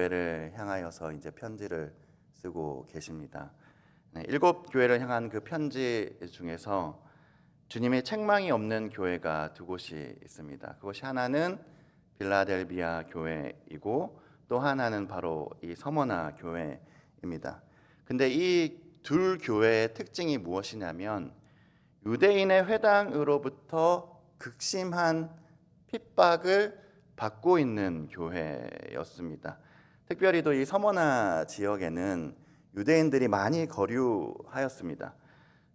교회를 향하여서 이제 편지를 쓰고 계십니다. 7교회를 향한 그 편지 중에서 주님의 책망이 없는 교회가 두 곳이 있습니다. 그것이 하나는 빌라델비아 교회이고 또 하나는 바로 이 서머나 교회입니다. 근데 이 둘 교회의 특징이 무엇이냐면 유대인의 회당으로부터 극심한 핍박을 받고 있는 교회였습니다. 특별히도 이 서머나 지역에는 유대인들이 많이 거류하였습니다.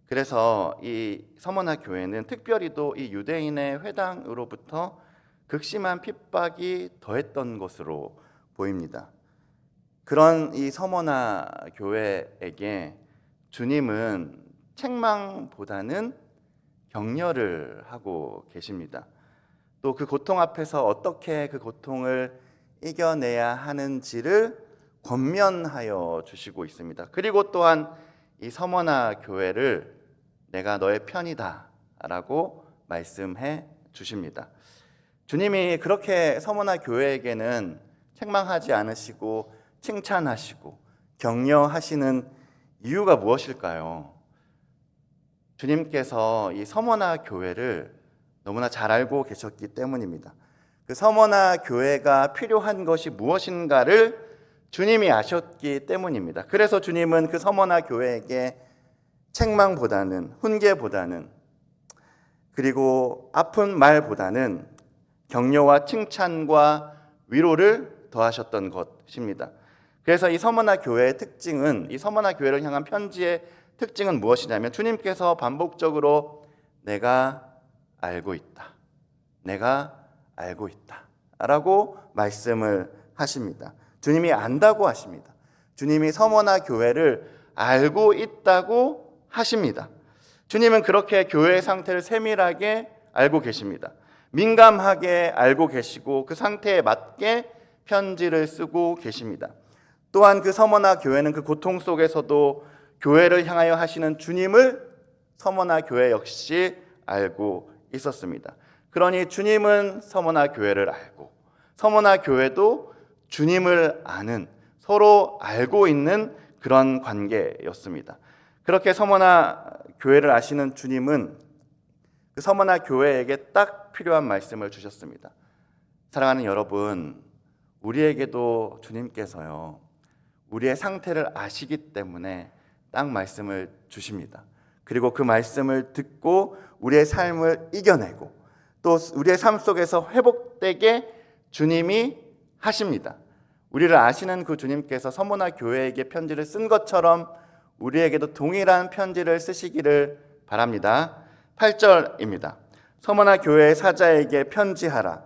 그래서 이 서머나 교회는 특별히도 이 유대인의 회당으로부터 극심한 핍박이 더했던 것으로 보입니다. 그런 이 서머나 교회에게 주님은 책망보다는 격려를 하고 계십니다. 또 그 고통 앞에서 어떻게 그 고통을 이겨내야 하는지를 권면하여 주시고 있습니다. 그리고 또한 이 서머나 교회를 내가 너의 편이다 라고 말씀해 주십니다. 주님이 그렇게 서머나 교회에게는 책망하지 않으시고 칭찬하시고 격려하시는 이유가 무엇일까요? 주님께서 이 서머나 교회를 너무나 잘 알고 계셨기 때문입니다. 그 서머나 교회가 필요한 것이 무엇인가를 주님이 아셨기 때문입니다. 그래서 주님은 그 서머나 교회에게 책망보다는, 훈계보다는, 그리고 아픈 말보다는 격려와 칭찬과 위로를 더하셨던 것입니다. 그래서 이 서머나 교회의 특징은, 이 서머나 교회를 향한 편지의 특징은 무엇이냐면 주님께서 반복적으로 내가 알고 있다, 내가 알고 있다 라고 말씀을 하십니다. 주님이 안다고 하십니다. 주님이 서머나 교회를 알고 있다고 하십니다. 주님은 그렇게 교회의 상태를 세밀하게 알고 계십니다. 민감하게 알고 계시고 그 상태에 맞게 편지를 쓰고 계십니다. 또한 그 서머나 교회는 그 고통 속에서도 교회를 향하여 하시는 주님을 서머나 교회 역시 알고 있었습니다. 그러니 주님은 서머나 교회를 알고 서머나 교회도 주님을 아는, 서로 알고 있는 그런 관계였습니다. 그렇게 서머나 교회를 아시는 주님은 그 서머나 교회에게 딱 필요한 말씀을 주셨습니다. 사랑하는 여러분, 우리에게도 주님께서요, 우리의 상태를 아시기 때문에 딱 말씀을 주십니다. 그리고 그 말씀을 듣고 우리의 삶을 이겨내고 또 우리의 삶 속에서 회복되게 주님이 하십니다. 우리를 아시는 그 주님께서 서머나 교회에게 편지를 쓴 것처럼 우리에게도 동일한 편지를 쓰시기를 바랍니다. 8절입니다. 서머나 교회의 사자에게 편지하라.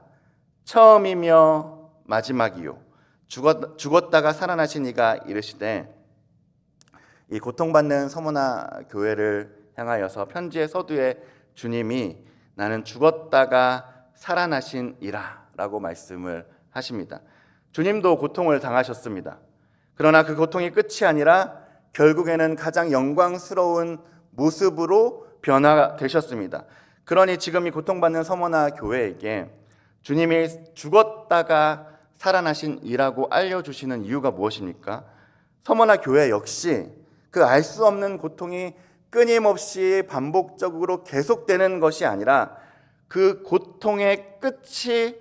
처음이며 마지막이요. 죽었다가 살아나신 이가 이르시되, 이 고통받는 서머나 교회를 향하여서 편지의 서두에 주님이 나는 죽었다가 살아나신 이라 라고 말씀을 하십니다. 주님도 고통을 당하셨습니다. 그러나 그 고통이 끝이 아니라 결국에는 가장 영광스러운 모습으로 변화되셨습니다. 그러니 지금 이 고통받는 서머나 교회에게 주님이 죽었다가 살아나신 이라고 알려주시는 이유가 무엇입니까? 서머나 교회 역시 그 알 수 없는 고통이 끊임없이 반복적으로 계속되는 것이 아니라 그 고통의 끝이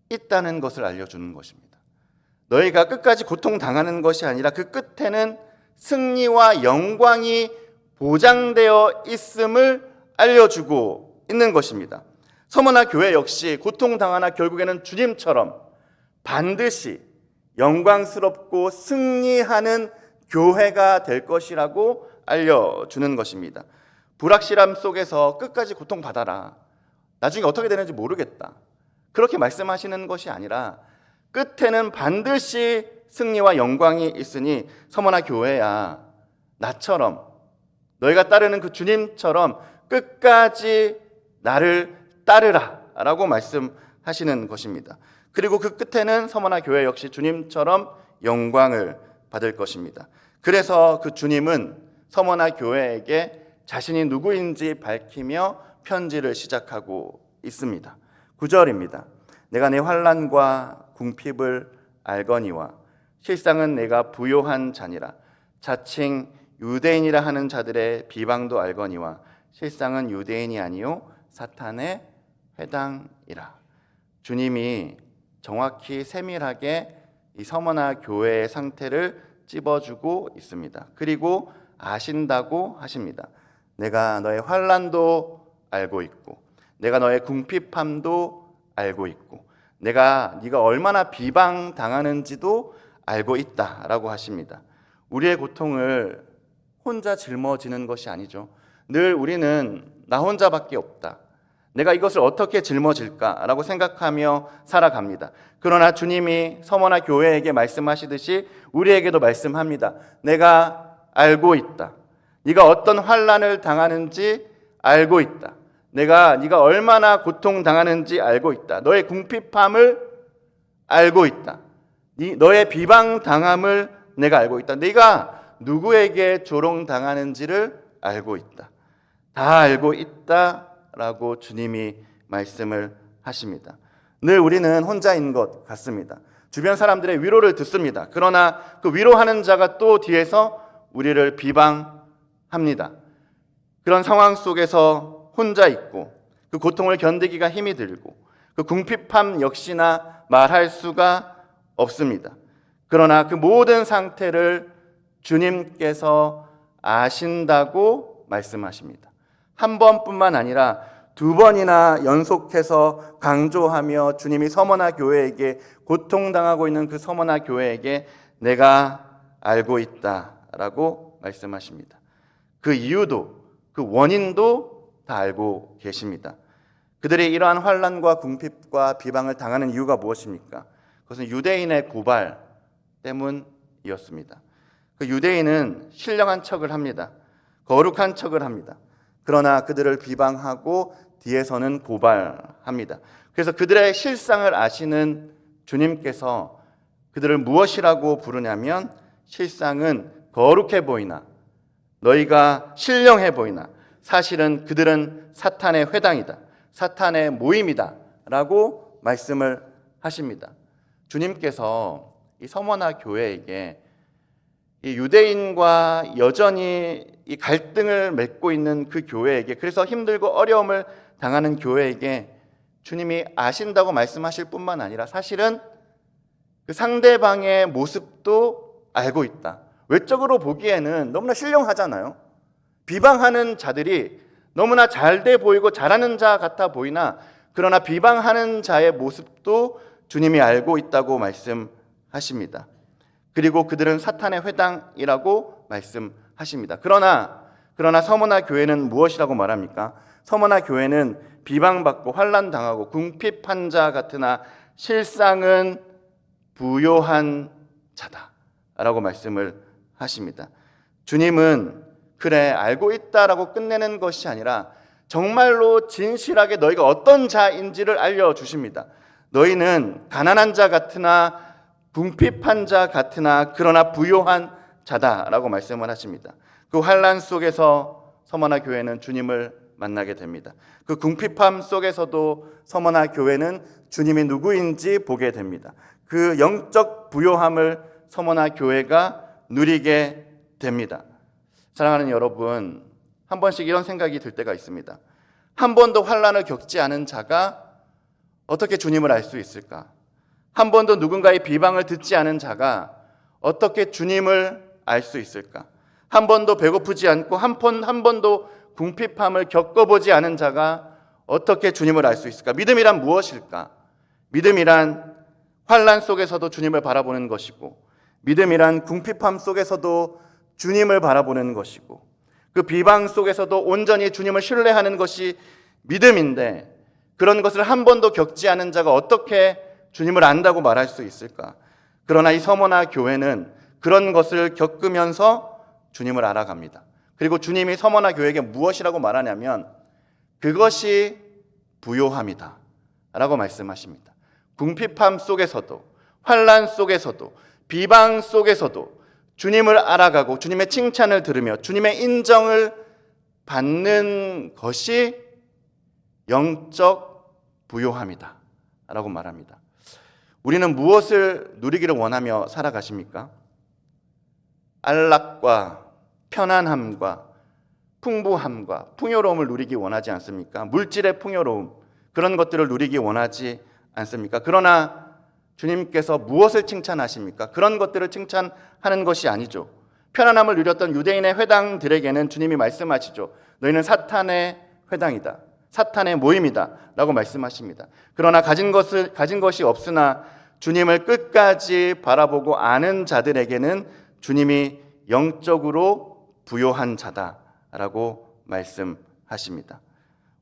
있다는 것을 알려주는 것입니다. 너희가 끝까지 고통당하는 것이 아니라 그 끝에는 승리와 영광이 보장되어 있음을 알려주고 있는 것입니다. 서머나 교회 역시 고통당하나 결국에는 주님처럼 반드시 영광스럽고 승리하는 교회가 될 것이라고 알려주는 것입니다. 불확실함 속에서 끝까지 고통받아라, 나중에 어떻게 되는지 모르겠다, 그렇게 말씀하시는 것이 아니라 끝에는 반드시 승리와 영광이 있으니 서머나 교회야, 나처럼 너희가 따르는 그 주님처럼 끝까지 나를 따르라 라고 말씀하시는 것입니다. 그리고 그 끝에는 서머나 교회 역시 주님처럼 영광을 받을 것입니다. 그래서 그 주님은 서머나 교회에게 자신이 누구인지 밝히며 편지를 시작하고 있습니다. 9절입니다. 내가 내 환난과 궁핍을 알거니와 실상은 내가 부요한 자니라. 자칭 유대인이라 하는 자들의 비방도 알거니와 실상은 유대인이 아니요 사탄의 회당이라. 주님이 정확히 세밀하게 이 서머나 교회의 상태를 찝어주고 있습니다. 그리고 아신다고 하십니다. 내가 너의 환난도 알고 있고, 내가 너의 궁핍함도 알고 있고, 네가 얼마나 비방당하는지도 알고 있다라고 하십니다. 우리의 고통을 혼자 짊어지는 것이 아니죠. 늘 우리는 나 혼자밖에 없다, 내가 이것을 어떻게 짊어질까라고 생각하며 살아갑니다. 그러나 주님이 서머나 교회에게 말씀하시듯이 우리에게도 말씀합니다. 내가 알고 있다. 네가 어떤 환난을 당하는지 알고 있다. 네가 얼마나 고통당하는지 알고 있다. 너의 궁핍함을 알고 있다. 너의 비방당함을 내가 알고 있다. 네가 누구에게 조롱당하는지를 알고 있다. 다 알고 있다라고 주님이 말씀을 하십니다. 늘 우리는 혼자인 것 같습니다. 주변 사람들의 위로를 듣습니다. 그러나 그 위로하는 자가 또 뒤에서 우리를 비방합니다. 그런 상황 속에서 혼자 있고 그 고통을 견디기가 힘이 들고 그 궁핍함 역시나 말할 수가 없습니다. 그러나 그 모든 상태를 주님께서 아신다고 말씀하십니다. 한 번뿐만 아니라 두 번이나 연속해서 강조하며 주님이 서머나 교회에게, 고통당하고 있는 그 서머나 교회에게 내가 알고 있다라고 말씀하십니다. 그 이유도, 그 원인도 다 알고 계십니다. 그들이 이러한 환난과 궁핍과 비방을 당하는 이유가 무엇입니까? 그것은 유대인의 고발 때문이었습니다. 그 유대인은 신령한 척을 합니다. 거룩한 척을 합니다. 그러나 그들을 비방하고 뒤에서는 고발합니다. 그래서 그들의 실상을 아시는 주님께서 그들을 무엇이라고 부르냐면, 실상은 거룩해 보이나 너희가 신령해 보이나 사실은 그들은 사탄의 회당이다, 사탄의 모임이다 라고 말씀을 하십니다. 주님께서 이 서머나 교회에게 이 유대인과 여전히 이 갈등을 맺고 있는 그 교회에게, 그래서 힘들고 어려움을 당하는 교회에게 주님이 아신다고 말씀하실 뿐만 아니라 사실은 그 상대방의 모습도 알고 있다. 외적으로 보기에는 너무나 신령하잖아요. 비방하는 자들이 너무나 잘돼 보이고 잘하는 자 같아 보이나, 그러나 비방하는 자의 모습도 주님이 알고 있다고 말씀하십니다. 그리고 그들은 사탄의 회당이라고 말씀하십니다. 그러나 서머나 교회는 무엇이라고 말합니까? 서머나 교회는 비방받고 환난당하고 궁핍한 자 같으나 실상은 부요한 자다라고 말씀을 하십니다. 주님은 그래 알고 있다라고 끝내는 것이 아니라 정말로 진실하게 너희가 어떤 자인지를 알려주십니다. 너희는 가난한 자 같으나 궁핍한 자 같으나 그러나 부요한 자다라고 말씀을 하십니다. 그 환난 속에서 서머나 교회는 주님을 만나게 됩니다. 그 궁핍함 속에서도 서머나 교회는 주님이 누구인지 보게 됩니다. 그 영적 부요함을 서머나 교회가 누리게 됩니다. 사랑하는 여러분, 한 번씩 이런 생각이 들 때가 있습니다. 한 번도 환난을 겪지 않은 자가 어떻게 주님을 알 수 있을까? 한 번도 누군가의 비방을 듣지 않은 자가 어떻게 주님을 알 수 있을까? 한 번도 배고프지 않고 한 번도 궁핍함을 겪어보지 않은 자가 어떻게 주님을 알 수 있을까? 믿음이란 무엇일까? 믿음이란 환난 속에서도 주님을 바라보는 것이고, 믿음이란 궁핍함 속에서도 주님을 바라보는 것이고, 그 비방 속에서도 온전히 주님을 신뢰하는 것이 믿음인데, 그런 것을 한 번도 겪지 않은 자가 어떻게 주님을 안다고 말할 수 있을까? 그러나 이 서머나 교회는 그런 것을 겪으면서 주님을 알아갑니다. 그리고 주님이 서머나 교회에게 무엇이라고 말하냐면 그것이 부요함이다 라고 말씀하십니다. 궁핍함 속에서도, 환난 속에서도, 비방 속에서도 주님을 알아가고 주님의 칭찬을 들으며 주님의 인정을 받는 것이 영적 부요함이다 라고 말합니다. 우리는 무엇을 누리기를 원하며 살아가십니까? 안락과 편안함과 풍부함과 풍요로움을 누리기 원하지 않습니까? 물질의 풍요로움, 그런 것들을 누리기 원하지 않습니까? 그러나 주님께서 무엇을 칭찬하십니까? 그런 것들을 칭찬하는 것이 아니죠. 편안함을 누렸던 유대인의 회당들에게는 주님이 말씀하시죠. 너희는 사탄의 회당이다, 사탄의 모임이다 라고 말씀하십니다. 그러나 가진 것이 없으나 주님을 끝까지 바라보고 아는 자들에게는 주님이 영적으로 부요한 자다라고 말씀하십니다.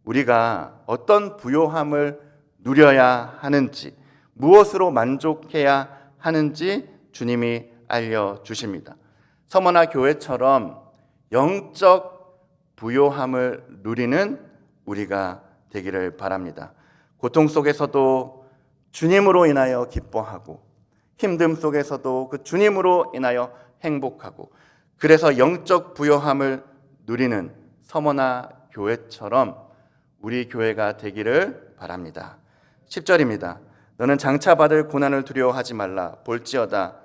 우리가 어떤 부요함을 누려야 하는지, 무엇으로 만족해야 하는지 주님이 알려주십니다. 서머나 교회처럼 영적 부요함을 누리는 우리가 되기를 바랍니다. 고통 속에서도 주님으로 인하여 기뻐하고, 힘듦 속에서도 그 주님으로 인하여 행복하고, 그래서 영적 부요함을 누리는 서머나 교회처럼 우리 교회가 되기를 바랍니다. 10절입니다. 너는 장차 받을 고난을 두려워하지 말라. 볼지어다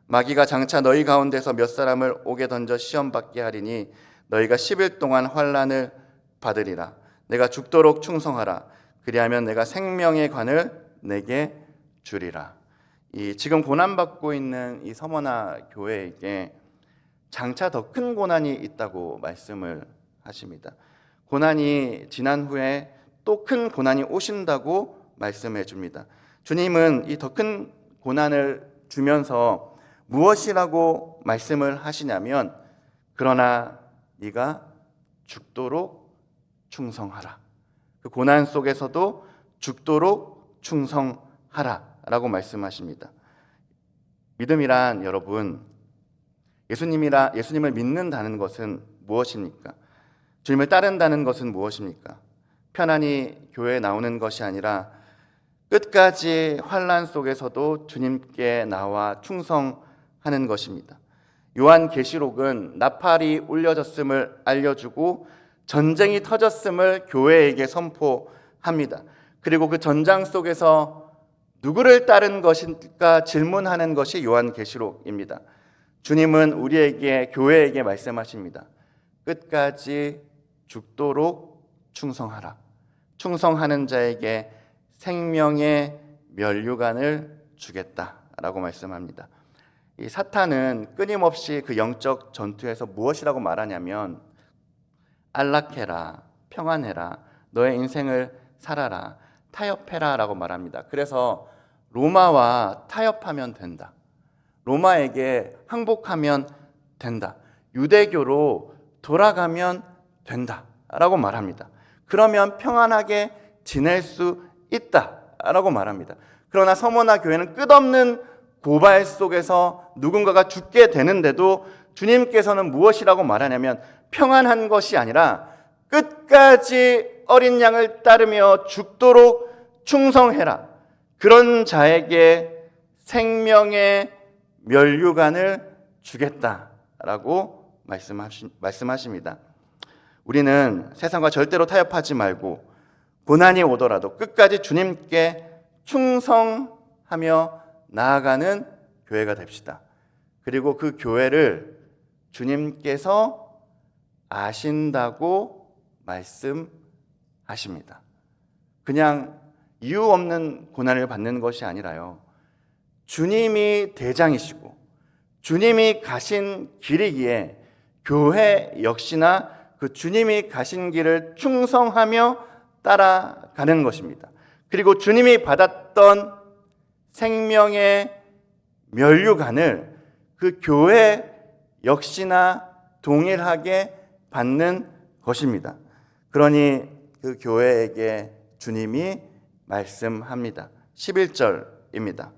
마귀가 장차 너희 가운데서 몇 사람을 옥에 던져 시험 받게 하리니 너희가 10일 동안 환난을 받으리라. 내가 죽도록 충성하라. 그리하면 내가 생명의 관을 내게 주리라. 지금 고난받고 있는 이 서머나 교회에게 장차 더 큰 고난이 있다고 말씀을 하십니다. 고난이 지난 후에 또 큰 고난이 오신다고 말씀해 줍니다. 주님은 이 더 큰 고난을 주면서 무엇이라고 말씀을 하시냐면, 그러나 네가 죽도록 충성하라. 그 고난 속에서도 죽도록 충성하라 라고 말씀하십니다. 믿음이란 여러분, 예수님을 믿는다는 것은 무엇입니까? 주님을 따른다는 것은 무엇입니까? 편안히 교회에 나오는 것이 아니라 끝까지 환난 속에서도 주님께 나와 충성하는 것입니다. 요한계시록은 나팔이 울려졌음을 알려주고 전쟁이 터졌음을 교회에게 선포합니다. 그리고 그 전장 속에서 누구를 따른 것일까 질문하는 것이 요한계시록입니다. 주님은 우리에게, 교회에게 말씀하십니다. 끝까지 죽도록 충성하라. 충성하는 자에게 생명의 면류관을 주겠다라고 말씀합니다. 이 사탄은 끊임없이 그 영적 전투에서 무엇이라고 말하냐면, 안락해라, 평안해라, 너의 인생을 살아라, 타협해라 라고 말합니다. 그래서 로마와 타협하면 된다, 로마에게 항복하면 된다, 유대교로 돌아가면 된다 라고 말합니다. 그러면 평안하게 지낼 수 있다 라고 말합니다. 그러나 서머나 교회는 끝없는 고발 속에서 누군가가 죽게 되는데도 주님께서는 무엇이라고 말하냐면, 평안한 것이 아니라 끝까지 어린 양을 따르며 죽도록 충성해라. 그런 자에게 생명의 면류관을 주겠다라고 말씀하십니다. 우리는 세상과 절대로 타협하지 말고 고난이 오더라도 끝까지 주님께 충성하며 나아가는 교회가 됩시다. 그리고 그 교회를 주님께서 아신다고 말씀하십니다. 그냥 이유 없는 고난을 받는 것이 아니라요, 주님이 대장이시고 주님이 가신 길이기에 교회 역시나 그 주님이 가신 길을 충성하며 따라가는 것입니다. 그리고 주님이 받았던 생명의 면류관을 그 교회 역시나 동일하게 받는 것입니다. 그러니 그 교회에게 주님이 말씀합니다. 11절입니다.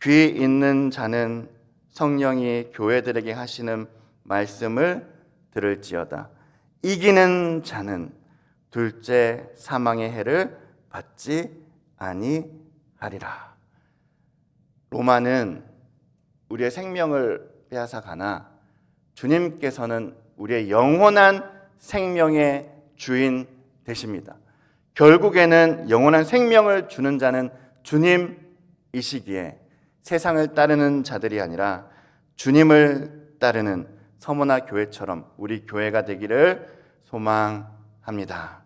귀 있는 자는 성령이 교회들에게 하시는 말씀을 들을지어다. 이기는 자는 둘째 사망의 해를 받지 아니하리라. 로마는 우리의 생명을 빼앗아 가나 주님께서는 우리의 영원한 생명의 주인 되십니다. 결국에는 영원한 생명을 주는 자는 주님이십니다. 이 시기에 세상을 따르는 자들이 아니라 주님을 따르는 서머나 교회처럼 우리 교회가 되기를 소망합니다.